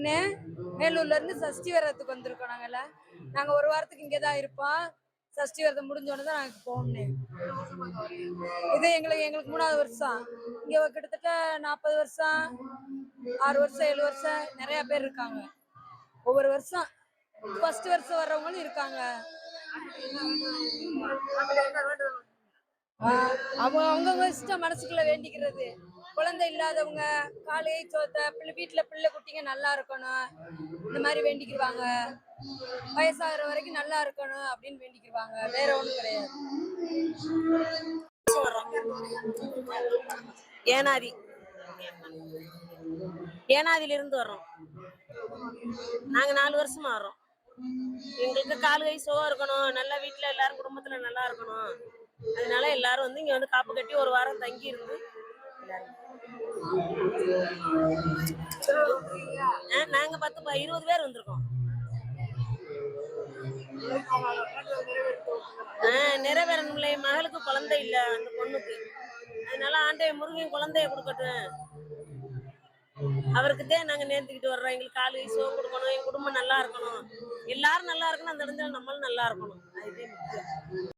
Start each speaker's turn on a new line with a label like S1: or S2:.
S1: பொண்ணு. மேலூர்ல இருந்து சஷ்டி விரதத்துக்கு வந்திருக்கோம் நாங்கெல்லாம். நாங்க ஒரு வாரத்துக்கு இங்கே தான் இருப்போம். சஷ்டி விரதம் முடிஞ்சோடனே தான் நாங்கள் போகணும். இது எங்களுக்கு எங்களுக்கு 3வது வருஷம். இங்கே கிட்டத்தட்ட 40 வருஷம், 6 வருஷம், 7 வருஷம் நிறைய பேர் இருக்காங்க. ஒவ்வொரு வருஷம் ஃபர்ஸ்ட் வருஷம் வர்றவங்களும் இருக்காங்க. அவங்கவுங்க இஷ்டம் மனசுக்குள்ள வேண்டிக்கிறது. குழந்தை இல்லாதவங்க காலையை சோத்த பிள்ளை வீட்டுல பிள்ளை குட்டிங்க நல்லா இருக்கணும், இந்த மாதிரி வேண்டிக்கிடுவாங்க. வயசாகிற வரைக்கும் நல்லா இருக்கணும் அப்படின்னு வேண்டிக்கிடுவாங்க. வேற ஒண்ணும் கிடையாது.
S2: ஏனாதி ஏனாதில இருந்து வர்றோம். நாங்க 4 வருஷமா வர்றோம். எங்களுக்கு கால் கை சுகம் இருக்கணும், நல்லா வீட்டுல எல்லாரும் குடும்பத்துல நல்லா இருக்கணும். அதனால எல்லாரும் வந்து இங்க வந்து காப்பு கட்டி ஒரு வாரம் தங்கி இருந்து நாங்க 20 பேர் வந்திருக்கோம். நிறைவேறணும்ல. என் மகளுக்கு குழந்தை இல்ல, அந்த பொண்ணுக்கு. அதனால ஆண்டவன் முருகன் குழந்தைய கொடுக்கட்டும், அவருக்குத்தான் நாங்க நேர்ந்துக்கிட்டு வர்றோம். எங்களுக்கு கால் கை சுகம் கொடுக்கணும், என் குடும்பம் நல்லா இருக்கணும், எல்லாரும் நல்லா இருக்கணும், அந்த இடத்துல நம்மளும் நல்லா இருக்கணும். அதுதான் முக்கியம்.